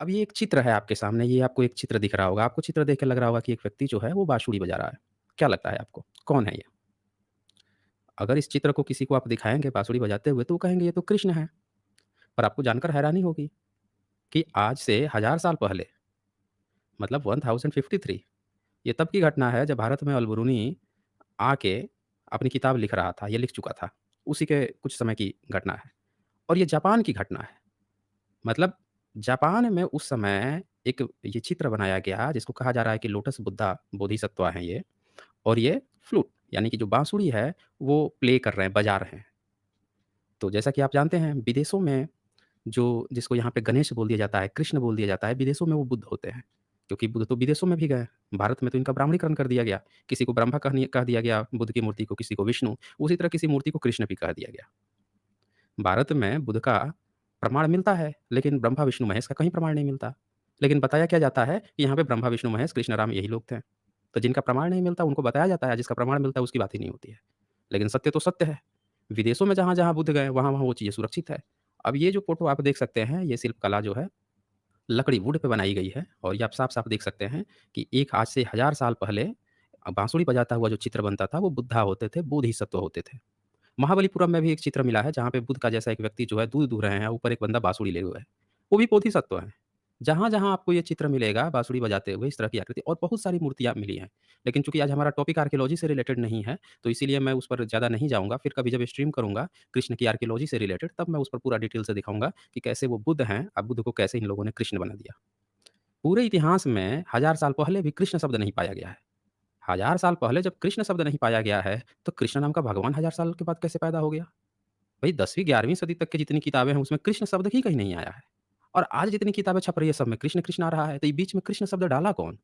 अब ये एक चित्र है आपके सामने, ये आपको एक चित्र दिख रहा होगा। आपको चित्र देख के लग रहा होगा कि एक व्यक्ति जो है वो बाँसुरी बजा रहा है। क्या लगता है आपको? कौन है ये? अगर इस चित्र को किसी को आप दिखाएँगे बाँसुरी बजाते हुए तो वो कहेंगे ये तो कृष्ण हैं। पर आपको जानकर हैरानी होगी कि आज से हज़ार साल पहले मतलब 1053 ये तब की घटना है जब भारत में अल-बरूनी आके अपनी किताब लिख रहा था, ये लिख चुका था। उसी के कुछ समय की घटना है और ये जापान की घटना है। मतलब जापान में उस समय एक ये चित्र बनाया गया जिसको कहा जा रहा है कि लोटस बुद्धा बोधिसत्व हैं ये और ये फ्लूट यानी कि जो बाँसुरी है वो प्ले कर रहे हैं, बजा रहे हैं। तो जैसा कि आप जानते हैं विदेशों में जो जिसको यहाँ पे गणेश बोल दिया जाता है, कृष्ण बोल दिया जाता है, विदेशों में वो बुद्ध होते हैं। क्योंकि बुद्ध तो विदेशों में भी गए। भारत में तो इनका ब्राह्मणीकरण कर दिया गया। किसी को ब्रह्मा कह दिया गया बुद्ध की मूर्ति को, किसी को विष्णु, उसी तरह किसी मूर्ति को कृष्ण भी कह दिया गया। भारत में बुद्ध का प्रमाण मिलता है, लेकिन ब्रह्मा, विष्णु, महेश का कहीं प्रमाण नहीं मिलता। लेकिन बताया क्या जाता है कि यहाँ पे ब्रह्मा, विष्णु, महेश, कृष्ण, राम यही लोग थे। तो जिनका प्रमाण नहीं मिलता उनको बताया जाता है, जिसका प्रमाण मिलता है उसकी बात ही नहीं होती है। लेकिन सत्य तो सत्य है। विदेशों में जहाँ-जहाँ बुद्ध गए वहाँ-वहाँ वो चीज़ें सुरक्षित है। अब ये जो फ़ोटो आप देख सकते हैं, ये शिल्प कला जो है लकड़ी वुड पे बनाई गई है और ये आप साफ-साफ देख सकते हैं कि एक आज से हज़ार साल पहले बाँसुरी बजाता हुआ जो चित्र बनता था वो बुद्धा होते थे, बोधिसत्व होते थे। महाबलीपुरम में भी एक चित्र मिला है जहाँ पे बुद्ध का जैसा एक व्यक्ति जो है दूध दूह रहे हैं, ऊपर एक बंदा बाँसुरी लिए हुए है। वो भी बोधिसत्व हैं। जहाँ-जहाँ आपको ये चित्र मिलेगा बाँसुरी बजाते हुए इस तरह की आकृति और बहुत सारी मूर्तियाँ मिली हैं। लेकिन चूँकि आज हमारा टॉपिक आर्कियोलॉजी से रिलेटेड नहीं है, तो इसीलिए मैं उस पर ज़्यादा नहीं जाऊँगा। फिर कभी जब स्ट्रीम करूँगा कृष्ण की आर्कियोलॉजी से रिलेटेड तब मैं उस पर पूरा डिटेल से दिखाऊँगा कि कैसे वो बुद्ध हैं, अब बुद्ध को कैसे इन लोगों ने कृष्ण बना दिया। पूरे इतिहास में हज़ार साल पहले भी कृष्ण शब्द नहीं पाया गया है। हज़ार साल पहले जब कृष्ण शब्द नहीं पाया गया है, तो कृष्ण नाम का भगवान हज़ार साल के बाद कैसे पैदा हो गया? भई 10वीं 11वीं सदी तक की जितनी किताबें हैं, उसमें कृष्ण शब्द ही कहीं नहीं आया है। और आज जितनी किताबें छप रही है, सब में कृष्ण, कृष्ण आ रहा है, तो ये बीच में कृष्ण शब्द डाला कौन?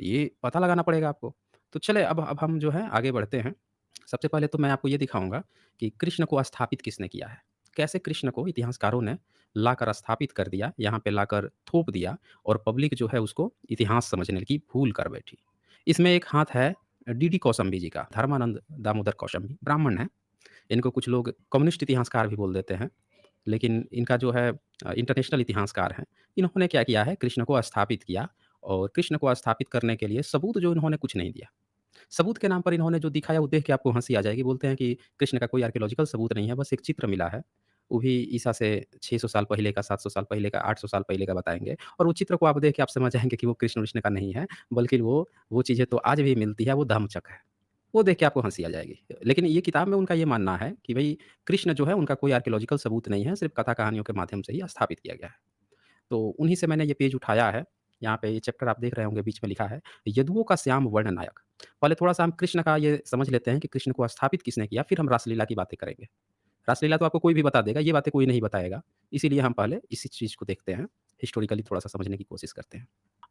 ये पता लगाना पड़ेगा आपको। तो चलें अब हम जो है आगे बढ़ते हैं। सबसे पहले तो मैं आपको ये दिखाऊँगा कि कृष्ण को स्थापित किसने किया है? कैसे कृष्ण को इतिहासकारों ने लाकर स्थापित कर दिया, यहाँ पे लाकर थोप दिया और पब्लिक जो है उसको इतिहास समझने की भूल कर बैठी। इसमें एक हाथ है डीडी कौशाम्बी जी का, धर्मानंद दामोदर कौशाम्बी, ब्राह्मण हैं। इनको कुछ लोग कम्युनिस्ट इतिहासकार भी बोल देते हैं। लेकिन इनका जो है इंटरनेशनल इतिहासकार हैं। इन्होंने क्या किया है कृष्ण को स्थापित किया और कृष्ण को स्थापित करने के लिए सबूत जो इन्होंने कुछ नहीं दिया। सबूत के नाम पर इन्होंने जो दिखाया वो देख के आपको हँसी आ जाएगी। बोलते हैं कि कृष्ण का कोई आर्कियोलॉजिकल सबूत नहीं है, बस एक चित्र मिला है। वो भी ईसा से 600 साल पहले का, 700 साल पहले का, 800 साल पहले का बताएँगे और वो चित्र को आप देख के आप समझ जाएँगे कि वो कृष्ण-विष्णु का नहीं है, बल्कि वो चीज़ें तो आज भी मिलती है, वो धम्मचक्र है। वो देख के आपको हँसी आ जाएगी। लेकिन ये किताब में उनका ये मानना है कि भई कृष्ण जो है उनका कोई आर्कियोलॉजिकल सबूत नहीं है, सिर्फ़ कथा-कहानियों के माध्यम से ही स्थापित किया गया है। तो उन्हीं से मैंने ये पेज उठाया है। यहाँ पे ये चैप्टर आप देख रहे होंगे बीच में लिखा है, यदुओं का श्याम वर्ण नायक। पहले थोड़ा-सा हम कृष्ण का ये समझ लेते हैं कि कृष्ण को स्थापित किसने किया, फिर हम रासलीला की बातें करेंगे। रासलीला तो आपको कोई भी बता देगा, ये बातें कोई नहीं बताएगा। इसीलिए हम पहले इसी चीज़ को देखते हैं, हिस्टोरिकली थोड़ा-सा समझने की कोशिश करते हैं।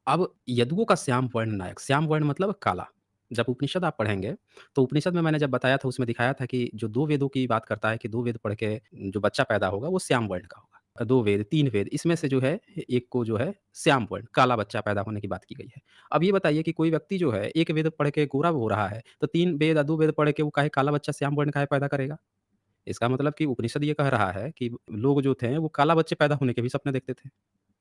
अब यदुओं का श्याम वर्ण नायक, श्याम वर्ण मतलब काला। जब उपनिषद आप पढ़ेंगे, तो उपनिषद में मैंने जब बताया था उसमें दिखाया था कि जो 2 वेदों की बात करता है कि 2 वेद पढ़ के जो बच्चा पैदा होगा वो श्याम वर्ण का होगा। 2 वेद, 3 वेद इसमें से जो है एक को जो है श्याम वर्ण, काला बच्चा पैदा होने की बात की गई है। अब ये बताइए कि कोई व्यक्ति जो है 1 वेद पढ़ के गोरा हो रहा है, तो 3 वेद या 2 वेद पढ़ के वो काहे काला बच्चा श्याम वर्ण काहे पैदा करेगा? इसका मतलब कि उपनिषद ये कह रहा है कि लोग जो थे वो काला बच्चे पैदा होने के भी सपने देखते थे।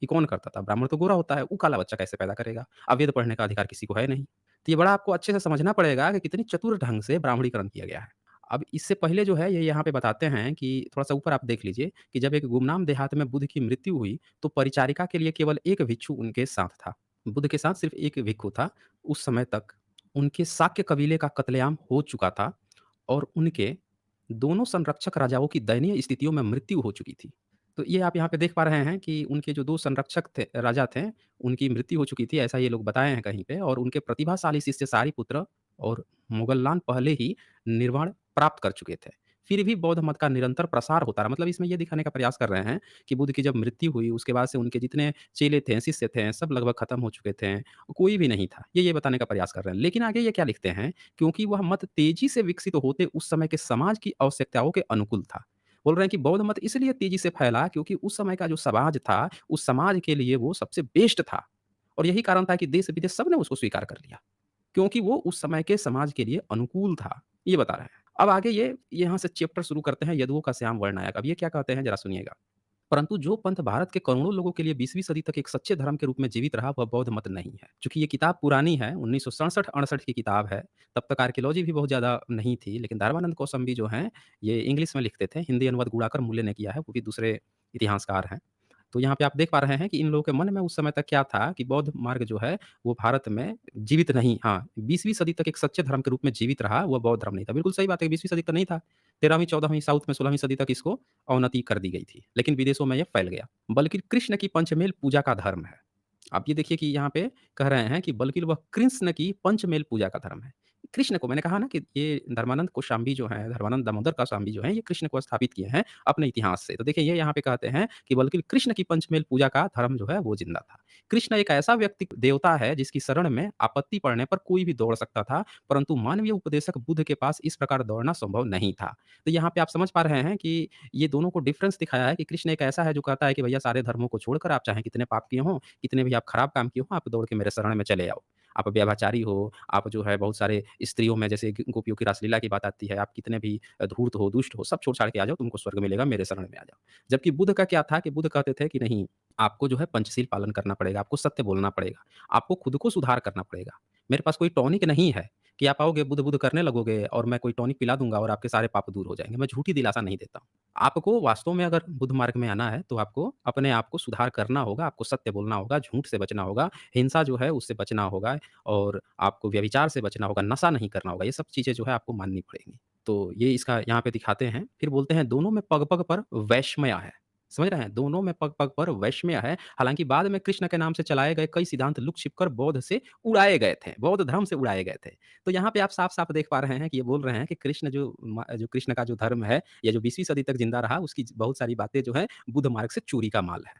ये कौन करता था? ब्राह्मण तो गोरा होता है, वो काला बच्चा कैसे पैदा करेगा? अब वेद पढ़ने का अधिकार किसी को है नहीं। तो ये बड़ा आपको अच्छे से समझना पड़ेगा कि कितनी चतुर ढंग से ब्राह्मणीकरण किया गया है। अब इससे पहले जो है ये यहाँ पे बताते हैं कि थोड़ा-सा ऊपर आप देख लीजिए कि जब एक गुमनाम देहात में बुद्ध की मृत्यु हुई, तो परिचारिका के लिए केवल 1 भिक्षु उनके साथ था। बुद्ध के साथ सिर्फ़ 1 भिक्षु था। उस समय तक उनके शाक्य कबीले का कत्लेआम हो चुका था और उनके दोनों संरक्षक राजाओं की दयनीय स्थितियों में मृत्यु हो चुकी थी। तो ये आप यहाँ पे देख पा रहे हैं कि उनके जो 2 संरक्षक थे राजा थे, उनकी मृत्यु हो चुकी थी, ऐसा ये लोग बताए हैं कहीं पे और उनके प्रतिभाशाली शिष्य सारिपुत्र और मोगललान पहले ही निर्वाण प्राप्त कर चुके थे। फिर भी बौद्ध मत का निरंतर प्रसार होता रहा। मतलब इसमें ये दिखाने का प्रयास कर रहे हैं कि बुद्ध की जब मृत्यु हुई, उसके बाद से उनके जितने चेले थे, शिष्य थे, सब लगभग खत्म हो चुके थे। कोई भी नहीं था। ये बताने का प्रयास कर रहे हैं। लेकिन आगे ये क्या लिखते हैं, क्योंकि वह मत तेज़ी से विकसित होते उस समय के समाज की आवश्यकताओं के अनुकूल था। बोल रहे हैं कि बौद्ध मत इसलिए तेज़ी से फैला क्योंकि उस समय का जो समाज था, उस समाज के लिए वो सबसे बेस्ट था और यही कारण था कि देश-विदेश सब ने उसको स्वीकार कर लिया, क्योंकि वो उस समय के समाज के लिए अनुकूल था। ये बता रहे हैं। अब आगे ये यहाँ से चैप्टर शुरू करते हैं यदुओं का श्याम वर्णनायक। अब ये क्या कहते हैं ज़रा सुनिएगा। परंतु जो पंथ भारत के करोड़ों लोगों के लिए 20वीं सदी तक एक सच्चे धर्म के रूप में जीवित रहा, वह बौद्ध मत नहीं है। चूँकि ये किताब पुरानी है, 1967-68 की किताब है, तब तक आर्कियोलॉजी भी बहुत ज़्यादा नहीं थी, लेकिन धर्मानंद कौशंबी जो हैं, ये इंग्लिश में लिखते थे, हिंदी अनुवाद गुणाकर मूल्य ने किया है, वो भी दूसरे इतिहासकार हैं। तो यहाँ पे आप देख पा रहे हैं कि इन लोगों के मन में उस समय तक क्या था कि बौद्ध मार्ग जो है, वो भारत में जीवित नहीं, हाँ, 20वीं सदी तक एक सच्चे धर्म के रूप में जीवित रहा, वह बौद्ध धर्म नहीं था। बिल्कुल सही बात है, 20वीं सदी तक नहीं था। 13वीं, 14वीं, साउथ में 16वीं सदी तक इसको अवनति कर दी गई थी, लेकिन विदेशों में ये फैल गया। बल्कि कृष्ण की पंचमेल पूजा का धर्म है। आप ये देखिए कि यहाँ पे कह रहे हैं कि बल्कि वह कृष्ण की पंचमेल पूजा का धर्म है। कृष्ण को मैंने कहा ना कि ये धर्मानंद कौशाम्बी जो हैं, धर्मानंद दामोदर कौशाम्बी जो हैं, ये कृष्ण को स्थापित किए हैं अपने इतिहास से। तो देखिए ये यहाँ पे कहते हैं कि बल्कि कृष्ण की पंचमेल पूजा का धर्म जो है वो ज़िंदा था। कृष्ण एक ऐसा व्यक्ति देवता है जिसकी शरण में आपत्ति पड़ने पर कोई भी दौड़ सकता था, परंतु मानवीय उपदेशक बुद्ध के पास इस प्रकार दौड़ना संभव नहीं था। तो यहाँ पे आप समझ पा रहे हैं कि ये दोनों को डिफरेंस दिखाया है कि कृष्ण एक ऐसा है जो कहता है कि भैया सारे धर्मों को छोड़कर आप चाहे कितने पाप किए हों, कितने भी आप खराब काम किए हों, आप दौड़ के मेरे शरण में चले आओ। आप व्यभिचारी हो, आप जो है बहुत सारे स्त्रियों में जैसे गोपियों की रासलीला की बात आती है, आप कितने भी धूर्त हो, दुष्ट हो, सब छोड़-छाड़ के आ जाओ, तुमको स्वर्ग मिलेगा, मेरे शरण में आ जाओ। जबकि बुद्ध का क्या था कि बुद्ध कहते थे कि नहीं, आपको जो है पंचशील पालन करना पड़ेगा, आपको सत्य बोलना पड़ेगा, आपको खुद को सुधार करना पड़ेगा। मेरे पास कोई टॉनिक नहीं है कि आप आओगे, बुध-बुध करने लगोगे और मैं कोई टॉनिक पिला दूँगा और आपके सारे पाप दूर हो जाएँगे। मैं झूठी दिलासा नहीं देता हूँ। आपको वास्तव में अगर बुद्ध मार्ग में आना है, तो आपको अपने आप को सुधार करना होगा, आपको सत्य बोलना होगा, झूठ से बचना होगा, हिंसा जो है उससे बचना होगा और आपको व्यभिचार से बचना होगा, नशा नहीं करना होगा। ये सब चीज़ें जो है आपको माननी पड़ेंगी। तो ये इसका यहाँ पे दिखाते हैं। फिर बोलते हैं दोनों में पग-पग पर वैषम्य है। समझ रहे हैं? दोनों में पग-पग पर वैषम्य है। हालाँकि बाद में कृष्ण के नाम से चलाए गए कई सिद्धांत लुक-छिप कर बौद्ध से उड़ाए गए थे, बौद्ध धर्म से उड़ाए गए थे। तो यहाँ पे आप साफ-साफ देख पा रहे हैं कि ये बोल रहे हैं कि कृष्ण जो कृष्ण का जो धर्म है, या जो 20वीं सदी तक ज़िंदा रहा, उसकी बहुत सारी बातें जो हैं बुद्ध मार्ग से चोरी का माल है।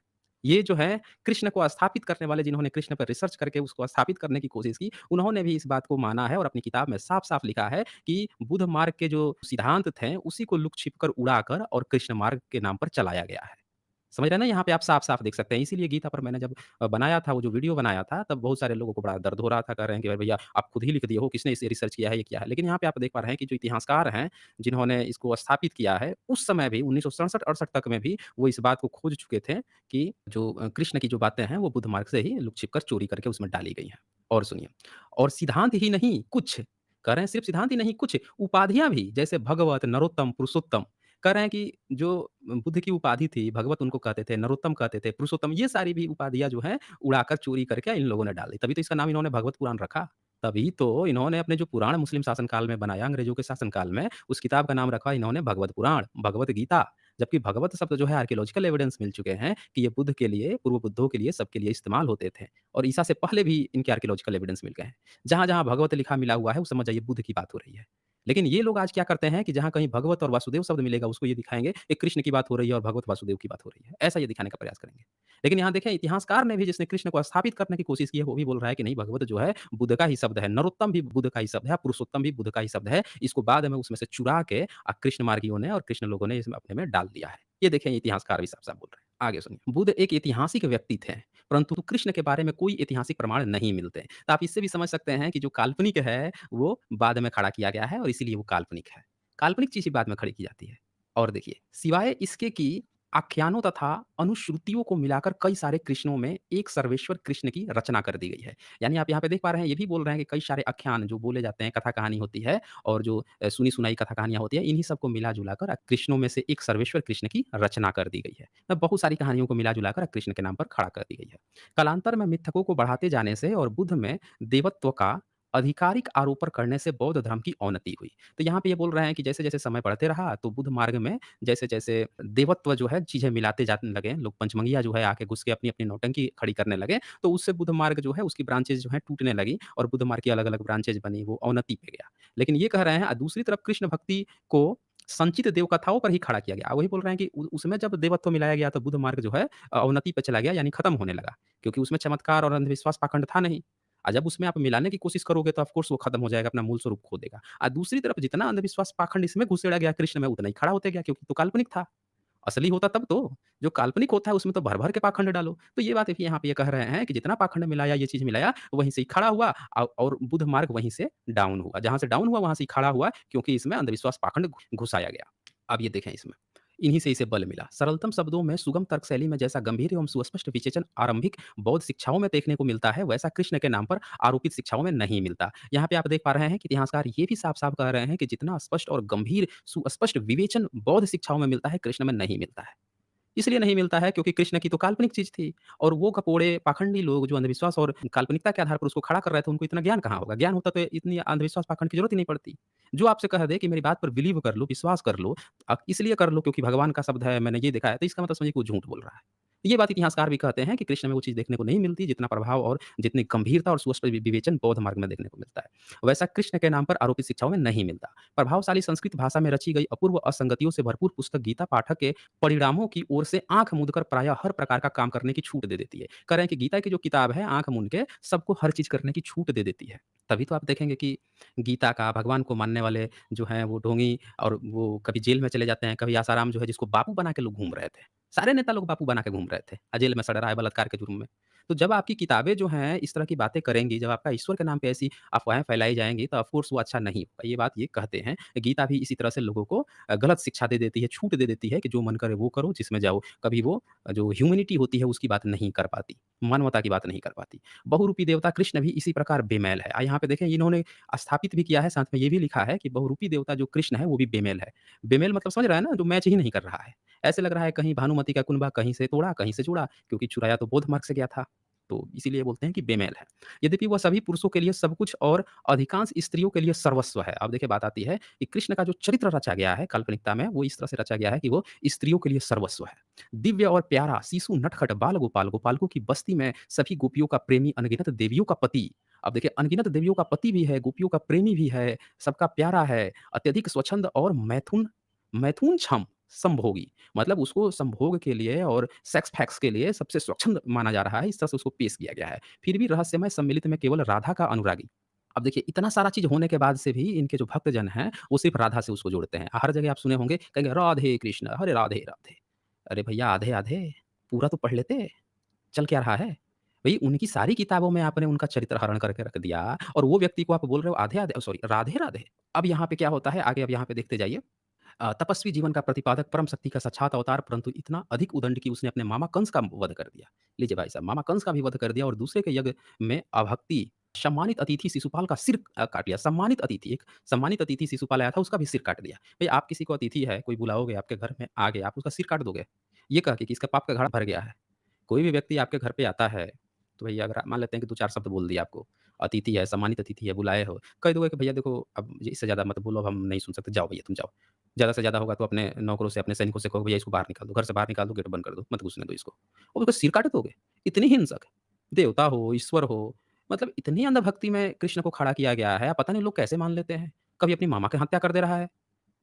ये जो है कृष्ण को स्थापित करने वाले, जिन्होंने कृष्ण पर रिसर्च करके उसको स्थापित करने की कोशिश की, उन्होंने भी इस बात को माना है और अपनी किताब में साफ-साफ लिखा है कि बुद्ध मार्ग के जो सिद्धांत थे, उसी को लुक-छिप कर उड़ाकर और कृष्ण मार्ग के नाम पर चलाया गया है। समझ रहे हैं ना? यहाँ पे आप साफ-साफ देख सकते हैं। इसीलिए गीता पर मैंने जब बनाया था, वो जो वीडियो बनाया था, तब बहुत सारे लोगों को बड़ा दर्द हो रहा था। कह रहे हैं कि अरे भैया आप खुद ही लिख दिए हो, किसने इसे रिसर्च किया है, ये क्या है? लेकिन यहाँ पे आप देख पा रहे हैं कि जो इतिहासकार हैं, जिन्होंने इसको स्थापित किया है, उस समय भी 1967-68 तक में भी वो इस बात को खोज चुके थे कि जो कृष्ण की जो बातें हैं, वो बुद्ध मार्ग से ही लुक-छिप कर चोरी करके उसमें डाली गई हैं। और सुनिए, और सिद्धांत ही नहीं कुछ, कह रहे हैं सिर्फ सिद्धांत ही नहीं, कुछ उपाधियाँ भी, जैसे भगवत, नरोत्तम, पुरुषोत्तम, कह रहे हैं कि जो बुद्ध की उपाधि थी, भगवत उनको कहते थे, नरोत्तम कहते थे, पुरुषोत्तम, ये सारी भी उपाधियाँ जो हैं उड़ाकर चोरी करके इन लोगों ने डाल दी। तभी तो इसका नाम इन्होंने भगवत पुराण रखा। तभी तो इन्होंने अपने जो पुराण मुस्लिम शासन काल में बनाया, अंग्रेज़ों के शासन काल में, उस किताब का नाम रखा इन्होंने भगवत पुराण, भगवत गीता। जबकि भगवत शब्द जो है आर्कियोलॉजिकल एविडेंस मिल चुके हैं कि ये बुद्ध के लिए, पूर्व बुद्धों के लिए, सबके लिए इस्तेमाल होते थे और ईसा से पहले भी इनके आर्कियोलॉजिकल एविडेंस मिल गए हैं। जहाँ-जहाँ भगवत लिखा मिला हुआ है, वो समझ जाइए बुद्ध की बात हो रही है। लेकिन ये लोग आज क्या करते हैं कि जहाँ कहीं भगवत और वासुदेव शब्द मिलेगा, उसको ये दिखाएँगे कि कृष्ण की बात हो रही है और भगवत वासुदेव की बात हो रही है। ऐसा ये दिखाने का प्रयास करेंगे। लेकिन यहाँ देखें, इतिहासकार ने भी जिसने कृष्ण को स्थापित करने की कोशिश की है, वो भी बोल रहा है कि नहीं, भगवत जो है बुद्ध का ही शब्द है, नरोत्तम भी बुद्ध का ही शब्द है, पुरुषोत्तम भी बुद्ध का ही शब्द है। इसको बाद में उसमें से चुरा के कृष्ण मार्गियों ने और कृष्ण लोगों ने इसमें अपने में डाल दिया है। ये देखें, इतिहासकार भी साफ-साफ बोल रहे हैं। आगे सुनिए, बुद्ध एक ऐतिहासिक व्यक्ति थे, परंतु कृष्ण के बारे में कोई ऐतिहासिक प्रमाण नहीं मिलते। तो आप इससे भी समझ सकते हैं कि जो काल्पनिक है, वो बाद में खड़ा किया गया है और इसीलिए वो काल्पनिक है। काल्पनिक चीज़ें बाद में खड़ी की जाती है। और देखिए, सिवाय इसके कि आख्यानों तथा अनुश्रुतियों को मिलाकर कई सारे कृष्णों में एक सर्वेश्वर कृष्ण की रचना कर दी गई है। यानी आप यहाँ पे देख पा रहे हैं, ये भी बोल रहे हैं कि कई सारे आख्यान जो बोले जाते हैं, कथा कहानी होती है और जो सुनी-सुनाई कथा कहानियाँ होती है, इन्हीं सबको मिला-जुला कर कृष्णों में से एक सर्वेश्वर कृष्ण की रचना कर दी गई है। बहुत सारी कहानियों को मिला-जुला कर कृष्ण के नाम पर खड़ा कर दी गई है। कालांतर में मिथकों को बढ़ाते जाने से और बुद्ध में देवत्व का आधिकारिक आरोपण करने से बौद्ध धर्म की अवनति हुई। तो यहाँ पे ये बोल रहे हैं कि जैसे-जैसे समय बढ़ते रहा, तो बुद्ध मार्ग में जैसे-जैसे देवत्व जो है चीज़ें मिलाते जाने लगे, लोग पंचमंगिया जो है आके घुस के अपनी-अपनी नौटंकी खड़ी करने लगे, तो उससे बुद्ध मार्ग जो है उसकी ब्रांचेज़ जो हैं टूटने लगी और बुद्ध मार्ग की अलग-अलग ब्रांचेज़ बनी, वो अवनति पे गया। लेकिन ये कह रहे हैं दूसरी तरफ कृष्ण भक्ति को संचित देव कथाओं पर ही खड़ा किया गया। वही बोल रहे हैं कि उसमें जब देवत्व मिलाया गया, तो बुद्ध मार्ग जो है अवनति पे चला गया, यानी खत्म होने लगा, क्योंकि उसमें चमत्कार और अंधविश्वास पाखंड था नहीं। जब उसमें आप मिलाने की कोशिश करोगे, तो ऑफ कोर्स वो खत्म हो जाएगा, अपना मूल स्वरूप खो देगा। दूसरी तरफ जितना अंधविश्वास पाखंड इसमें घुसेड़ा गया कृष्ण में, उतना ही खड़ा होते गया, क्योंकि तो काल्पनिक था। असली होता तब तो, जो काल्पनिक होता है उसमें तो भर-भर के पाखंड डालो। तो ये बात भी यहाँ पे ये कह रहे हैं कि जितना पाखंड मिलाया, ये चीज़ मिलाया, वहीं से ही खड़ा हुआ और बुद्ध मार्ग वहीं से डाउन हुआ। जहाँ से डाउन हुआ, वहाँ से ही खड़ा हुआ, क्योंकि इसमें अंधविश्वास पाखंड घुसाया गया। अब ये देखें इसमें। इन्हीं से इसे बल मिला। सरलतम शब्दों में सुगम तर्क शैली में जैसा गंभीर एवं सुस्पष्ट विवेचन आरंभिक बौद्ध शिक्षाओं में देखने को मिलता है, वैसा कृष्ण के नाम पर आरोपित शिक्षाओं में नहीं मिलता। यहाँ पे आप देख पा रहे हैं कि इतिहासकार ये भी साफ-साफ कह रहे हैं कि जितना स्पष्ट और गंभीर सुस्पष्ट विवेचन बौद्ध शिक्षाओं में मिलता है, कृष्ण में नहीं मिलता है। इसलिए नहीं मिलता है क्योंकि कृष्ण की तो काल्पनिक चीज़ थी और वो कपोड़े, पाखंडी लोग जो अंधविश्वास और काल्पनिकता के आधार पर उसको खड़ा कर रहे थे, उनको इतना ज्ञान कहाँ होगा? ज्ञान होता तो इतनी अंधविश्वास, पाखंड की ज़रूरत ही नहीं पड़ती। जो आपसे कह दे कि मेरी बात पर बिलीव कर लो, विश्वास कर लो, इसलिए कर लो क्योंकि भगवान का शब्द है, मैंने ये देखा है, तो इसका मतलब समझिए कि वो झूठ बोल रहा है। ये बात इतिहासकार भी कहते हैं कि कृष्ण में वो चीज़ देखने को नहीं मिलती, जितना प्रभाव और जितनी गंभीरता और सुस्पष्ट विवेचन बौद्ध मार्ग में देखने को मिलता है। वैसा कृष्ण के नाम पर आरोपित शिक्षाओं में नहीं मिलता। प्रभावशाली संस्कृत भाषा में रची गई अपूर्व असंगतियों से भरपूर पुस्तक गीता पाठक के परिणामों की ओर से आँख मूंदकर प्रायः हर प्रकार का काम करने की छूट दे देती है। कह रहे हैं कि गीता की जो किताब है, आँख मूंद के सबको हर चीज़ करने की छूट दे देती है। तभी तो आप देखेंगे कि गीता का, भगवान को मानने वाले जो हैं वो ढोंगी और वो कभी जेल में चले जाते हैं, कभी आसाराम जो है जिसको बापू बना के लोग घूम रहे थे। सारे नेता लोग बापू बना के घूम रहे थे, जेल में सड़ रहा है बलात्कार के जुर्म में। तो जब आपकी किताबें जो हैं इस तरह की बातें करेंगी, जब आपका ईश्वर के नाम पे ऐसी अफ़वाहें फैलाई जाएँगी, तो ऑफ़ कोर्स वो अच्छा नहीं होगा। ये बात ये कहते हैं। गीता भी इसी तरह से लोगों को गलत शिक्षा दे देती है, छूट दे देती है कि जो मन करे वो करो, जिसमें जाओ। कभी वो जो ह्यूमैनिटी होती है उसकी बात नहीं कर पाती, मानवता की बात नहीं कर पाती। बहुरूपी देवता कृष्ण भी इसी प्रकार बेमेल है। यहाँ पे देखें इन्होंने स्थापित भी किया है, साथ में ये भी लिखा है कि बहुरूपी देवता जो कृष्ण है वो भी बेमेल है। बेमेल मतलब समझ रहा है ना? जो मैच ही नहीं कर रहा है। ऐसे लग रहा है कहीं भानुमति का कुनबा कहीं से तोड़ा, कहीं से जुड़ा क्योंकि चुराया तो बौद्ध मार्ग से गया था। तो इसीलिए बोलते हैं कि बेमेल है। यद्यपि वह सभी पुरुषों के लिए सब कुछ और अधिकांश स्त्रियों के लिए सर्वस्व है। अब देखिए बात आती है कि कृष्ण का जो चरित्र रचा गया है काल्पनिकता में, वो इस तरह से रचा गया है कि वो स्त्रियों के लिए सर्वस्व है। दिव्य और प्यारा, शिशु, नटखट, बाल गोपाल, गोपालकों की बस्ती में सभी गोपियों का प्रेमी, अनगिनत देवियों का पति। अब देखिए अनगिनत देवियों का पति भी है, गोपियों का प्रेमी भी है, सबका प्यारा है, अत्यधिक स्वच्छंद और मैथुन मैथुन क्षम संभोगी। मतलब उसको संभोग के लिए और सेक्स फैक्स के लिए सबसे स्वच्छंद माना जा रहा है, इस तरह से उसको पेश किया गया है। फिर भी रहस्यमय सम्मिलित में केवल राधा का अनुरागी। अब देखिए इतना सारा चीज़ होने के बाद से भी इनके जो भक्तजन हैं, वो सिर्फ़ राधा से उसको जोड़ते हैं। हर जगह आप सुने होंगे कहेंगे राधे कृष्ण, अरे राधे, राधे। अरे भैया आधे-आधे, पूरा तो पढ़ लेते, चल क्या रहा है? भई उनकी सारी किताबों में आपने उनका चरित्र हरण करके रख दिया और वो व्यक्ति को आप बोल रहे हो आधे-आधे सॉरी राधे-राधे। अब यहाँ पे क्या होता है, आगे अब यहाँ पे देखते जाइए। तपस्वी जीवन का प्रतिपादक परम शक्ति का साक्षात अवतार परंतु इतना अधिक उदंड कि उसने अपने मामा कंस का वध कर दिया। लीजिए भाई साहब, मामा कंस का भी वध कर दिया और दूसरे के यज्ञ में अभक्ति सम्मानित अतिथि शिशुपाल का सिर काट लिया। सम्मानित अतिथि, एक सम्मानित अतिथि शिशुपाल आया था, उसका भी सिर काट दिया। भई आप किसी को अतिथि है, कोई बुलाओगे, आपके घर में आ गया, आप उसका सिर काट दोगे? ये कह के कि इसका पाप का घड़ा भर गया है। कोई भी व्यक्ति आपके घर पे आता है, तो भैया अगर आप मान लेते हैं कि 2-4 शब्द बोल दिए आपको, अतिथि है, सम्मानित अतिथि है, बुलाए हो, कह दोगे कि भैया देखो अब इससे ज़्यादा मत बोलो, अब हम नहीं सुन सकते, जाओ भैया तुम जाओ। ज़्यादा से ज़्यादा होगा तो अपने नौकरों से, अपने सैनिकों से कहो भैया इसको बाहर निकाल दो, घर से बाहर निकाल दो, गेट बंद कर दो, मत घुसने दो इसको। और उसका सिर काट दोगे? इतनी हिंसक, देवता हो, ईश्वर हो, मतलब इतनी अंधभक्ति में कृष्ण को खड़ा किया गया है, पता नहीं लोग कैसे मान लेते हैं। कभी अपनी मामा की हत्या कर दे रहा है।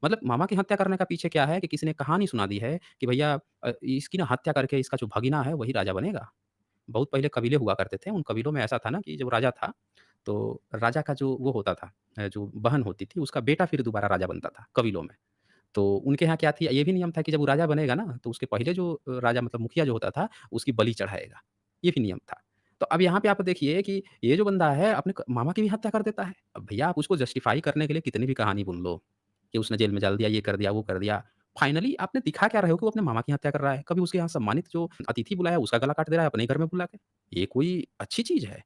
मतलब मामा की हत्या करने का पीछे क्या है कि किसी ने कहानी सुना दी है कि भैया इसकी ना हत्या करके इसका जो भगीना है वही राजा बनेगा। बहुत पहले कबीले हुआ करते थे, उन कबीलों में ऐसा था ना कि जब राजा था, तो राजा का जो वो होता था जो बहन होती थी, उसका बेटा फिर दोबारा राजा बनता था कबीलों में। तो उनके यहाँ क्या थी, ये भी नियम था कि जब वो राजा बनेगा ना, तो उसके पहले जो राजा मतलब मुखिया जो होता था, उसकी बलि चढ़ाएगा। ये भी नियम था। तो अब यहाँ पे आप देखिए कि ये जो बंदा है, अपने मामा की भी हत्या कर देता है। अब भैया आप उसको जस्टिफ़ाई करने के लिए कितनी भी कहानी बुन लो, कि उसने जेल में डाल दिया, ये कर दिया, वो कर दिया। फाइनली आपने दिखा क्या रहे हो कि वो अपने मामा की हत्या कर रहा है। कभी उसके यहाँ सम्मानित जो अतिथि बुलाया, उसका गला काट दे रहा है अपने ही घर में बुला के। ये कोई अच्छी चीज़ है?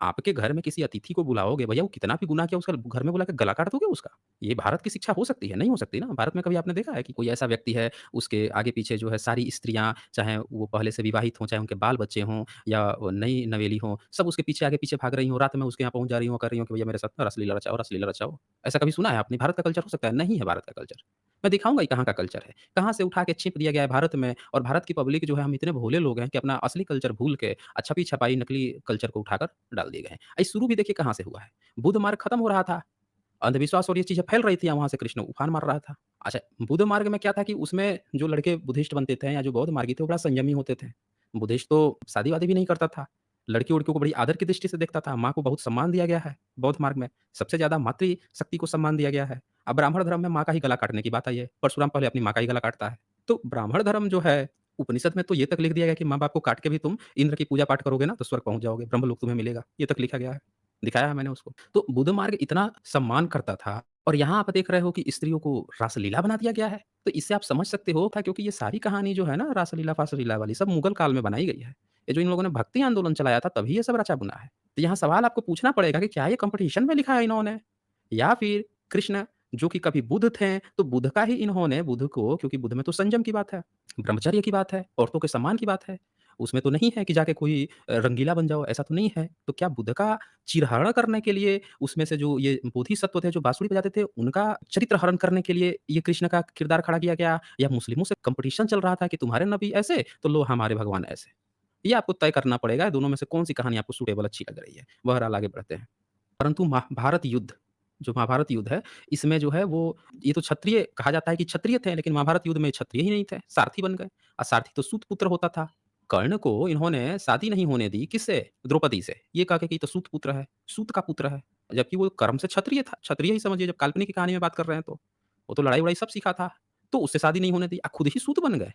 आपके घर में किसी अतिथि को बुलाओगे, भैया वो कितना भी गुनाह किया उसका घर में बुला के गला काट दोगे उसका? ये भारत की शिक्षा हो सकती है? नहीं हो सकती ना। भारत में कभी आपने देखा है कि कोई ऐसा व्यक्ति है, उसके आगे-पीछे जो है सारी स्त्रियाँ, चाहे वो पहले से विवाहित हों, चाहे उनके बाल-बच्चे हों या वो नई नवेली हों, सब उसके पीछे आगे-पीछे भाग रही हों, रात में उसके यहाँ पहुँच जा रही हों, कर रही हों कि भैया मेरे साथ ना रसलीला रचाओ, रसलीला रचाओ। ऐसा कभी सुना है आपने? भारत का कल्चर हो सकता है? नहीं है भारत का कल्चर। मैं दिखाऊँगा ही कहाँ का कल्चर है। कहाँ से उठा के छिप दिया गया है भारत में और भारत की पब्लिक जो है हम इतने भोले लोग हैं कि अपना असली कल्चर भूल के छपी-छपाई नकली कल्चर को उठाकर डाल दिए गए हैं। शुरू भी देखिए कहाँ से हुआ है। बुद्ध मार्ग खत्म हो रहा था। अंधविश्वास और ये चीज़ें फैल रही थी वहाँ से कृष्ण उफान मार रहा था। अच्छा, बुद्ध मार्ग में क्या था कि उसमें जो लड़के बुद्धिस्ट बनते थे या जो बौद्ध मार्गी थे वो बड़ा संयमी होते थे। बुद्धिस्ट तो शादी-वादी भी नहीं करता था। लड़की-वड़कियों को बड़ी आदर की दृष्टि से देखता था। माँ को बहुत सम्मान दिया गया है बौद्ध मार्ग में। सबसे ज़्यादा मातृ शक्ति को सम्मान दिया गया है। अब ब्राह्मण धर्म में माँ का ही गला काटने की बात आई है। परशुराम पहले अपनी माँ का ही गला काटता है। तो ब्राह्मण धर्म जो है उपनिषद में तो ये तक लिख दिया गया कि माँ-बाप को काट के भी तुम इंद्र की पूजा-पाठ करोगे ना तो स्वर्ग पहुँच जाओगे, ब्रह्मलोक तुम्हें मिलेगा। ये तक लिखा गया है। दिखाया है मैंने उसको। तो बुद्ध मार्ग इतना सम्मान करता था और यहाँ आप देख रहे हो कि स्त्रियों को रासलीला बना दिया गया है। तो इससे आप समझ सकते हो था क्योंकि ये सारी कहानी जो है ना रासलीला-फासलीला वाली सब मुगल काल में बनाई गई है। ये जो इन लोगों ने भक्ति आंदोलन चलाया था तभी ये सब रचा-बुना है। तो यहाँ सवाल आपको पूछना पड़ेगा कि क्या ये कॉम्पिटिशन में लिखा है इन्होंने? या फिर कृष्ण जो कि कभी बुद्ध थे, तो बुद्ध का ही इन्होंने बुद्ध को क्योंकि बुद्ध में तो संयम की बात है, ब्रह्मचर्य की बात है, औरतों के सम्मान की बात है। उसमें तो नहीं है कि जाके कोई रंगीला बन जाओ, ऐसा तो नहीं है। तो क्या बुद्ध का चिरहरण करने के लिए उसमें से जो ये बोधिसत्व थे जो बाँसुरी बजाते थे, उनका चरित्र हरण करने के लिए ये कृष्ण का किरदार खड़ा किया गया? या मुस्लिमों से कॉम्पिटिशन चल रहा था कि तुम्हारे नबी ऐसे, तो लो हमारे भगवान ऐसे? ये आपको तय करना पड़ेगा, दोनों में से कौन-सी कहानी आपको सूटेबल अच्छी लग रही है। बहरहाल आगे बढ़ते हैं। परंतु महाभारत युद्ध, जो महाभारत युद्ध है, इसमें जो है वो ये तो क्षत्रिय कहा जाता है कि क्षत्रिय थे, लेकिन महाभारत युद्ध में क्षत्रिय ही नहीं थे, सारथी बन गए। सारथी तो सूत पुत्र होता था। कर्ण को इन्होंने शादी नहीं होने दी, किससे? द्रौपदी से। ये कह के कि ये तो सूत पुत्र है, सूत का पुत्र है। जबकि वो कर्म से क्षत्रिय था, क्षत्रिय ही समझिए जब काल्पनिक की कहानी में बात कर रहे हैं तो। वो तो लड़ाई-वड़ाई सब सीखा था, तो उससे शादी नहीं होने दी, खुद ही सूत बन गए।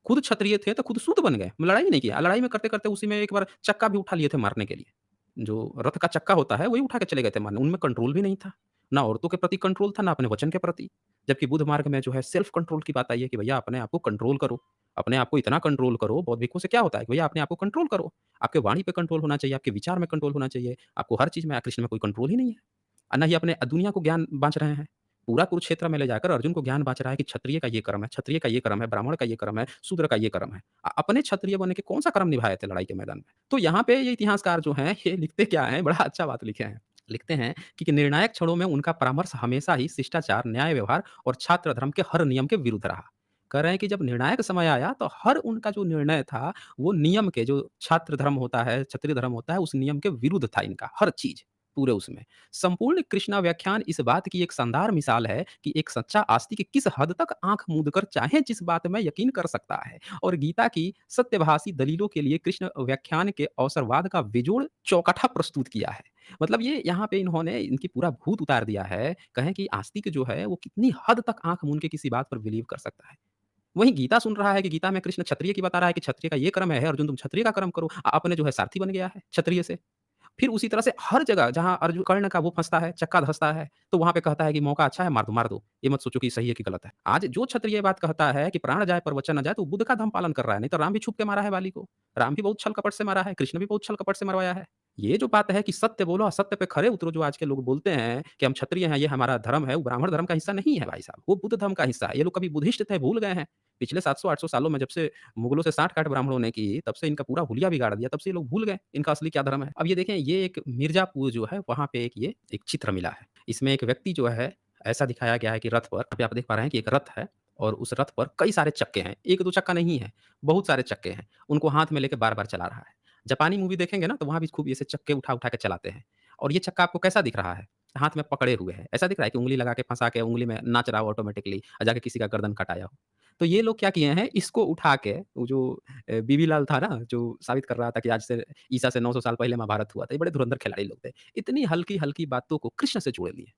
खुद क्षत्रिय थे, तो खुद सूत बन गए, लड़ाई ही नहीं किया। लड़ाई में करते-करते उसी में एक बार चक्का भी उठा लिए थे मारने के लिए। जो रथ का चक्का होता है, वही उठा के चले गए थे मारने, उनमें कंट्रोल भी नहीं था। ना औरतों के प्रति कंट्रोल था, ना अपने वचन के प्रति। जबकि बुद्ध मार्ग में जो है सेल्फ कंट्रोल की बात आई है कि भैया अपने आप को कंट्रोल करो। अपने आप को इतना कंट्रोल करो, बौद्धिकों से क्या होता है कि भैया अपने आप को कंट्रोल करो। आपके वाणी पे कंट्रोल होना चाहिए, आपके विचार में कंट्रोल होना चाहिए, आपको हर चीज़ में कृष्ण में कोई कंट्रोल ही नहीं है। ना ही अपने दुनिया को ज्ञान बाँट रहे हैं। पूरा कुरुक्षेत्र में ले जाकर अर्जुन को ज्ञान बाँट रहा है कि क्षत्रिय का ये कर्म है, क्षत्रिय का ये कर्म है, ब्राह्मण का ये कर्म है, शूद्र का ये कर्म है। अपने क्षत्रिय बन के कौन-सा कर्म निभाए थे लड़ाई के मैदान में? तो यहाँ पे ये इतिहासकार जो हैं, ये लिखते क्या हैं, बड़ा अच्छा बात लिखे हैं। लिखते हैं कि निर्णायक क्षणों में उनका परामर्श हमेशा ही शिष्टाचार, न्याय व्यवहार और छात्र धर्म के हर नियम के विरुद्ध रहा। कह रहे हैं कि जब निर्णायक समय आया तो हर उनका जो निर्णय था, वो नियम के जो छात्र धर्म होता है, क्षत्रिय धर्म होता है, उस नियम के विरुद्ध था इनका हर चीज़, पूरे उसमें। संपूर्ण कृष्णा व्याख्यान इस बात की एक शानदार मिसाल है कि एक सच्चा आस्तिक किस हद तक आँख मूंद कर चाहे जिस बात में यकीन कर सकता है और गीता की सत्यभाषी दलीलों के लिए कृष्ण व्याख्यान के अवसरवाद का बेजोड़ चौकठा प्रस्तुत किया है। मतलब ये यहाँ पे इन्होंने इनकी पूरा भूत उतार दिया है। कहें कि आस्तिक जो है वो कितनी हद तक आँख मूंद के किसी बात पर बिलीव कर सकता है। वहीं गीता सुन रहा है कि गीता में कृष्ण क्षत्रिय की बता रहा है कि क्षत्रिय का ये कर्म है, अर्जुन तुम क्षत्रिय का कर्म करो। आपने जो है सारथी बन गया है क्षत्रिय से। फिर उसी तरह से हर जगह जहाँ अर्जुन कर्ण का वो फँसता है, चक्का धँसता है, तो वहाँ पे कहता है कि मौका अच्छा है, मार दो, मार दो। ये मत सोचो कि सही है कि गलत है। आज जो क्षत्रिय ये बात कहता है कि प्राण जाए पर वचन न जाए, तो वो बुद्ध का धर्म पालन कर रहा है। नहीं तो राम भी छुप के मारा है बाली को। राम भी बहुत छल-कपट से मारा है, कृष्ण भी बहुत छल-कपट से मरवाया है। ये जो बात है कि सत्य बोलो, असत्य पे खरे उतरो, जो आज के लोग बोलते हैं कि हम क्षत्रिय हैं, ये हमारा धर्म है, वो ब्राह्मण धर्म का हिस्सा नहीं है भाई साहब, वो बुद्ध धर्म का हिस्सा है। ये लोग कभी बुद्धिस्ट थे, भूल गए हैं। पिछले 700-800 सालों में जब से मुगलों से साठ-गाँठ ब्राह्मणों ने की, तब से इनका पूरा हुलिया बिगाड़ दिया, तब से ये लोग भूल गए, इनका असली क्या धर्म है। अब ये देखें, ये एक मिर्ज़ापुर जो है, वहाँ पे एक चित्र मिला है। इसमें एक व्यक्ति जो है, ऐसा दिखाया गया है कि रथ पर अभी आप देख पा रहे हैं कि एक रथ है और उस रथ पर कई सारे चक्के हैं। 1-2 चक्का नहीं है, बहुत सारे चक्के हैं। उनको हाथ में लेके बार-बार चला रहा है। जापानी मूवी देखेंगे ना, तो वहाँ भी खूब ऐसे चक्के उठा-उठा के चलाते हैं। और ये चक्का आपको कैसा दिख रहा है? हाथ में पकड़े हुए है। ऐसा दिख रहा है कि उँगली लगा के फँसा के उँगली में नाच रहा हो ऑटोमैटिकली और जाके किसी का गर्दन कटाया हो। तो ये लोग क्या किए हैं, इसको उठा के वो जो बीबी लाल था ना, जो साबित कर रहा था कि आज से ईसा से 900 साल पहले महाभारत हुआ था। ये बड़े धुरंधर खिलाड़ी लोग थे। इतनी हल्की-हल्की बातों को कृष्ण से जोड़ लिए।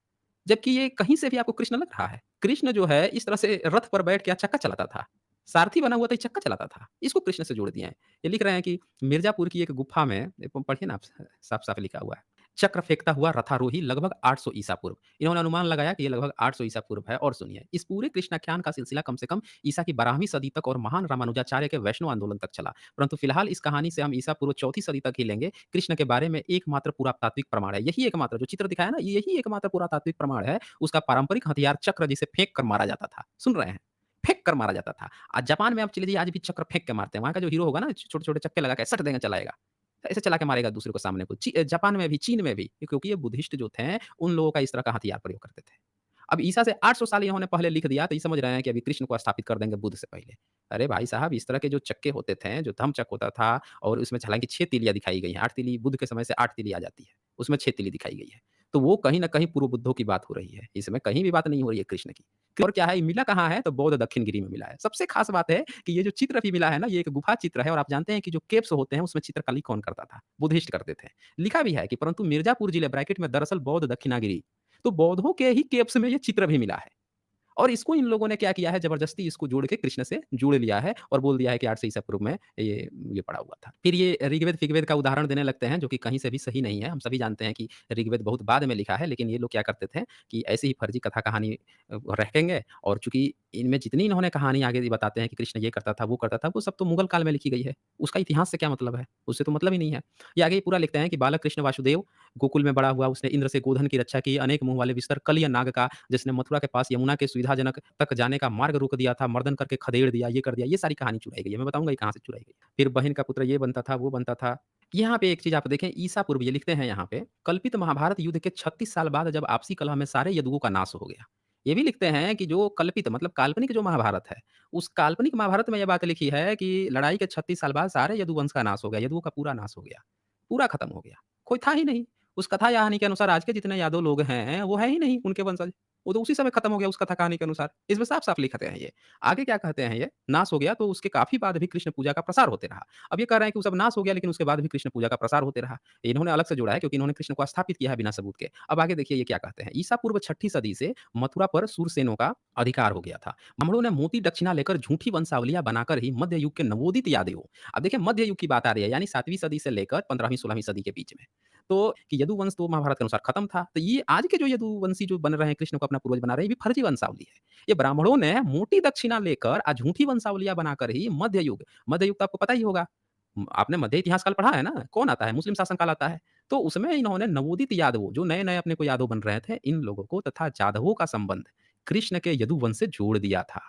जबकि ये कहीं से भी आपको कृष्ण लग रहा है। कृष्ण जो है इस तरह से रथ पर बैठ के चक्का चलाता था। सारथी बना हुआ था, ये चक्का चलाता था। इसको कृष्ण से जोड़ दिए हैं। ये लिख रहे हैं कि मिर्ज़ापुर की एक गुफ़ा में पढ़िए ना आप, साफ-साफ लिखा हुआ है। चक्र फेंकता हुआ रथारोही लगभग 800 ईसा पूर्व। इन्होंने अनुमान लगाया कि ये लगभग 800 ईसा पूर्व है और सुनिए, इस पूरे कृष्णाख्यान का सिलसिला कम से कम ईसा की 12वीं सदी तक और महान रामानुजाचार्य के वैष्णव आंदोलन तक चला। परंतु फिलहाल इस कहानी से हम ईसा पूर्व 4वीं सदी तक ही लेंगे। कृष्ण के बारे में एकमात्र पुरातात्विक प्रमाण है। यही एकमात्र जो चित्र दिखाया ना, यही एकमात्र पुरातात्विक प्रमाण है। उसका पारंपरिक हथियार चक्र जिसे फेंक कर मारा जाता था। सुन रहे हैं? फेंक कर मारा जाता था। आज जापान में आप चले जाइए, आज भी चक्र फेंक के मारते हैं। वहाँ का जो हीरो होगा ना, छोटे-छोटे चक्के लगा के सट देंगे चलाएगा। ऐसे चला के मारेगा दूसरे को सामने को। जापान में भी, चीन में भी, क्योंकि ये बुद्धिस्ट जो थे, उन लोगों का इस तरह का हथियार प्रयोग करते थे। अब ईसा से 800 साल इन्होंने पहले लिख दिया, तो ये समझ रहे हैं कि अभी कृष्ण को स्थापित कर देंगे बुद्ध से पहले। अरे भाई साहब, इस तरह के जो चक्के होते थे, जो धम्मचक्र होता था और उसमें हालाँकि 6 तीलियाँ दिखाई गई हैं। 8 तीली बुद्ध के समय से 8 तीली आ जाती है। उसमें 6 तीली दिखाई गई है। तो वो कहीं न कहीं पूर्व बुद्धों की बात हो रही है। इसमें कहीं भी बात नहीं हो रही है कृष्ण की। और क्या है, ये मिला कहाँ है? तो बौद्ध दक्षिण गिरी में मिला है। सबसे खास बात है कि ये जो चित्र अभी मिला है ना, ये एक गुफा चित्र है और आप जानते हैं कि जो केव्स होते हैं, उसमें चित्रकली कौन करता था? बुद्धिस्ट करते थे। लिखा भी है कि परंतु मिर्ज़ापुर जिले ब्रैकेट में दरअसल बौद्ध दक्षिणागिरी, तो बौद्धों के ही केव्स में ये चित्र भी मिला है। और इसको इन लोगों ने क्या किया है ज़बरदस्ती इसको जोड़ के कृष्ण से जोड़ लिया है और बोल दिया है कि 8 से ईसा पूर्व में ये पड़ा हुआ था। फिर ये ऋग्वेद-फिग्वेद का उदाहरण देने लगते हैं जो कि कहीं से भी सही नहीं है। हम सभी जानते हैं कि ऋग्वेद बहुत बाद में लिखा है, लेकिन ये लोग क्या करते थे कि ऐसी ही फर्जी कथा कहानी रखेंगे और चूँकि इनमें जितनी इन्होंने कहानी आगे भी बताते हैं कि कृष्ण ये करता था, वो करता था, वो सब तो मुगल काल में लिखी गई है। उसका इतिहास से क्या मतलब है? उससे तो मतलब ही नहीं है। ये आगे पूरा लिखते हैं कि बालक कृष्ण वासुदेव गोकुल में बड़ा हुआ, उसने इंद्र से गोधन की रक्षा की, अनेक मुँह वाले विस्तर कलिय नाग का, जिसने मथुरा के पास यमुना के सुविधाजनक तक जाने का मार्ग रोक दिया था, मर्दन करके खदेड़ दिया, ये कर दिया, ये सारी कहानी चुराई गई है। मैं बताऊँगा ये कहाँ से चुराई गई है। फिर बहन का पुत्र ये बनता था, वो बनता था। यहाँ पे एक चीज़ आप देखें ईसा पूर्व ये लिखते हैं यहाँ पे, कल्पित महाभारत युद्ध के 36 साल बाद जब आपसी कलह में सारे यदुओं का नाश हो गया। ये भी लिखते हैं कि जो कल्पित मतलब काल्पनिक जो महाभारत है, उस काल्पनिक महाभारत में ये बात लिखी है कि लड़ाई के 36 साल बाद सारे यदुवंश का नाश हो गया, यदुओं का पूरा नाश हो गया। पूरा खत्म हो गया। कोई था ही नहीं। उस कथा या कहानी के अनुसार आज के जितने यादव लोग हैं, वो है ही नहीं उनके वंशज। वो तो उसी समय खत्म हो गया उस कथा कहानी के अनुसार। इसमें साफ-साफ लिखते हैं ये। आगे क्या कहते हैं ये, नाश हो गया तो उसके काफ़ी बाद भी कृष्ण पूजा का प्रसार होते रहा। अब ये कह रहे हैं कि वो सब नाश हो गया लेकिन उसके बाद भी कृष्ण पूजा का प्रसार होते रहा। इन्होंने अलग से जोड़ा है क्योंकि इन्होंने कृष्ण को स्थापित किया है बिना सबूत के। अब आगे देखिए ये क्या कहते हैं, ईसा पूर्व 6ठी सदी से मथुरा पर सूरसेनों का अधिकार हो गया था। ब्राह्मणों ने मोती दक्षिणा लेकर झूठी वंशावलियाँ बनाकर ही मध्य युग के नवोदित यादवों अब देखिए मध्य युग की बात आ रही है यानी 7वीं सदी से लेकर 15वीं-16वीं सदी के बीच में। तो कि यदुवंश तो महाभारत के अनुसार खत्म था। तो ये आज के जो यदुवंशी जो बन रहे हैं, कृष्ण को अपना पूर्वज बना रहे हैं, ये भी फर्जी वंशावली है। ये ब्राह्मणों ने मोटी दक्षिणा लेकर झूठी वंशावलियाँ बनाकर ही मध्य युग तो आपको पता ही होगा। आपने मध्य इतिहास काल पढ़ा है ना? कौन आता है? मुस्लिम शासन काल आता है। तो उसमें इन्होंने नवोदित यादवों, जो नए-नए अपने को यादव बन रहे थे, इन लोगों को तथा जाधवों का संबंध कृष्ण के यदुवंश से जोड़ दिया था।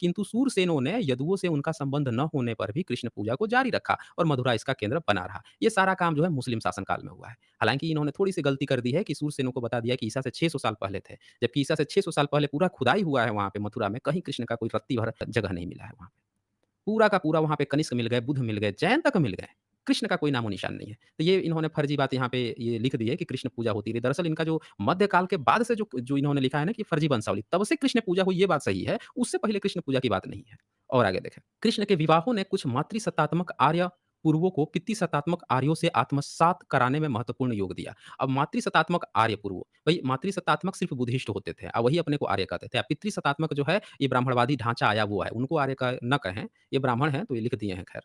किंतु सूरसेनों ने यदुओं से उनका संबंध न होने पर भी कृष्ण पूजा को जारी रखा और मथुरा इसका केंद्र बना रहा। ये सारा काम जो है मुस्लिम शासन काल में हुआ है। हालाँकि इन्होंने थोड़ी-सी गलती कर दी है कि सूरसेनों को बता दिया कि ईसा से 600 साल पहले थे। जबकि ईसा से 600 साल पहले पूरा खुदाई हुआ है वहाँ पे मथुरा में, कहीं कृष्ण का कोई रत्ती भर जगह नहीं मिला है वहाँ पे। पूरा का पूरा वहाँ पे कनिष्क मिल गए, बुद्ध मिल गए, जैन तक मिल गए। कृष्ण का कोई नामो-निशान नहीं है। तो ये इन्होंने फर्जी बात यहाँ पे ये लिख दी है कि कृष्ण पूजा होती रही। दरअसल इनका जो मध्यकाल के बाद से जो जो इन्होंने लिखा है ना कि फर्जी वंशावली, तब से कृष्ण पूजा हुई ये बात सही है, उससे पहले कृष्ण पूजा की बात नहीं है। और आगे देखें, कृष्ण के विवाहों ने कुछ मातृसत्तात्मक आर्य पूर्वों को पितृसत्तात्मक आर्यों से आत्मसात कराने में महत्वपूर्ण योग दिया। अब मातृसत्तात्मक आर्य पूर्व, भई मातृसत्तात्मक सिर्फ़ बुद्धिस्ट होते थे, वही अपने को आर्य कहते थे। पितृसत्तात्मक जो है, ये ब्राह्मणवादी ढांचा आया हुआ है, उनको आर्य का ना कहें, ये ब्राह्मण हैं तो ये लिख दिए हैं खैर।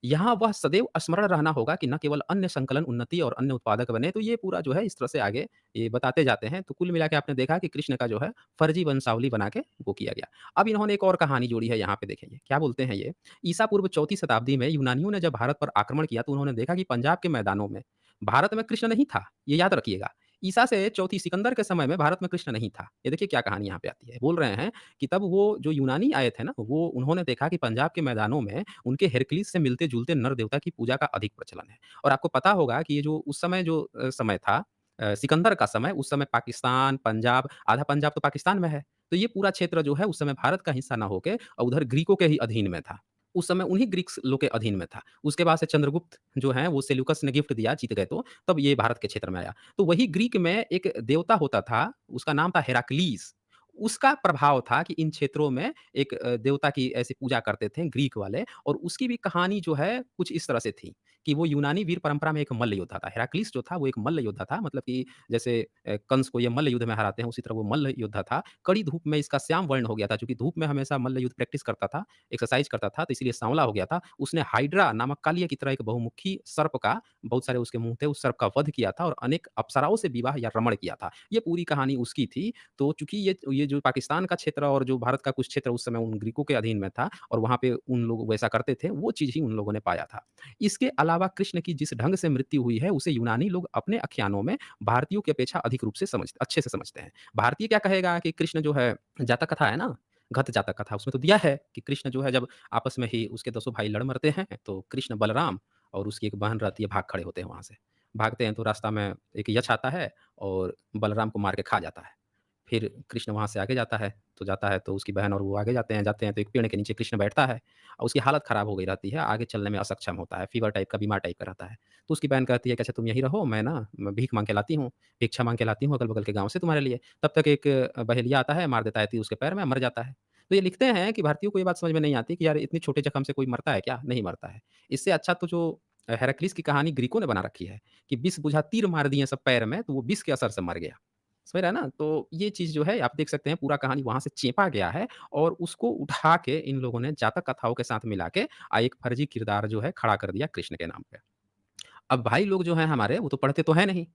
यहाँ वह सदैव स्मरण रहना होगा कि न केवल अन्य संकलन उन्नति और अन्य उत्पादक बने, तो ये पूरा जो है इस तरह से आगे ये बताते जाते हैं। तो कुल मिला के आपने देखा कि कृष्ण का जो है फर्जी वंशावली बना के वो किया गया। अब इन्होंने एक और कहानी जोड़ी है यहाँ पे देखेंगे, क्या बोलते हैं ये, ईसा पूर्व 4वीं शताब्दी में यूनानियों ने जब भारत पर आक्रमण किया तो उन्होंने देखा कि पंजाब के मैदानों में भारत में कृष्ण नहीं था, ये याद रखिएगा। ईसा से चौथी सिकंदर के समय में भारत में कृष्ण नहीं था। ये देखिए क्या कहानी यहाँ पे आती है। बोल रहे हैं कि तब वो जो यूनानी आए थे ना, वो उन्होंने देखा कि पंजाब के मैदानों में उनके हेरक्लिस से मिलते-जुलते नर देवता की पूजा का अधिक प्रचलन है। और आपको पता होगा कि ये जो उस समय जो समय था सिकंदर का समय, उस समय पाकिस्तान, पंजाब, आधा पंजाब तो पाकिस्तान में है। तो ये पूरा क्षेत्र जो है उस समय भारत का हिस्सा ना होके उधर ग्रीकों के ही अधीन में था। उस समय उन्हीं ग्रीक्स लोग के अधीन में था। उसके बाद से चंद्रगुप्त जो हैं वो सेल्यूकस ने गिफ्ट दिया, जीत गए तो, तब ये भारत के क्षेत्र में आया। तो वही ग्रीक में एक देवता होता था, उसका नाम था हेराक्लीस। उसका प्रभाव था कि इन क्षेत्रों में एक देवता की ऐसी पूजा करते थे ग्रीक वाले और उसकी भी कहानी जो है कुछ इस तरह से थी कि वो यूनानी वीर परंपरा में एक मल्ल योद्धा था। हेराक्लिस जो था वो एक मल्ल योद्धा था मतलब कि जैसे कंस को ये मल्ल युद्ध में हराते हैं उसी तरह वो मल्ल योद्धा था। कड़ी धूप में इसका श्याम वर्ण हो गया था क्योंकि धूप में हमेशा मल्ल युद्ध प्रैक्टिस करता था, एक्सरसाइज करता था तो इसलिए सांवला हो गया था। उसने हाइड्रा नामक कालिया की तरह एक बहुमुखी सर्प का बहुत सारे उसके मुँह थे, उस सर्प का वध किया था और अनेक अप्सराओं से विवाह या रमण किया था। ये पूरी कहानी उसकी थी। तो चूँकि ये जो पाकिस्तान का क्षेत्र और जो भारत का कुछ क्षेत्र उस समय उन ग्रीकों के अधीन में था और वहाँ पे उन लोग वैसा करते थे, वो चीज़ ही उन लोगों ने पाया था। इसके अलावा कृष्ण की जिस ढंग से मृत्यु हुई है, उसे यूनानी लोग अपने आख्यानों में भारतीयों की अपेक्षा अधिक रूप से अच्छे से समझते हैं। भारतीय क्या कहेगा कि कृष्ण जो है जातक कथा है ना, घत जातक कथा उसमें तो दिया है कि कृष्ण जो है जब आपस में ही उसके दसों भाई लड़ मरते हैं, तो कृष्ण, बलराम और उसकी एक बहन रहती है, भाग खड़े होते हैं वहाँ से। भागते हैं तो रास्ता में एक यक्ष आता है और बलराम को मार के खा जाता है। फिर कृष्ण वहाँ से आगे जाता है तो उसकी बहन और वो आगे जाते हैं तो एक पेड़ के नीचे कृष्ण बैठता है और उसकी हालत ख़राब हो गई रहती है, आगे चलने में असक्षम होता है, फ़ीवर टाइप का, बीमार टाइप का रहता है। तो उसकी बहन कहती है कि अच्छा तुम यहीं रहो, मैं भीख माँग के लाती हूँ, भिक्षा माँग के लाती हूँ अगल-बगल के गाँव से तुम्हारे लिए। तब तक एक बहेलिया आता है, मार देता है तीर उसके पैर में, मर जाता है। तो ये लिखते हैं कि भारतीयों को ये बात समझ में नहीं आती कि यार इतने छोटे जख्म से कोई मरता है क्या? नहीं मरता है। इससे अच्छा तो जो हेराक्लिस की कहानी ग्रीकों ने बना रखी है कि विष बुझा तीर मार दिए सब पैर में, तो वो विष के असर से मर गया। समझ रहे हैं ना? तो ये चीज़ जो है आप देख सकते हैं पूरा कहानी वहाँ से चेपा गया है और उसको उठा के इन लोगों ने जातक कथाओं के साथ मिला के एक फर्जी किरदार जो है खड़ा कर दिया कृष्ण के नाम पे। अब भाई लोग जो हैं हमारे वो तो पढ़ते तो हैं नहीं।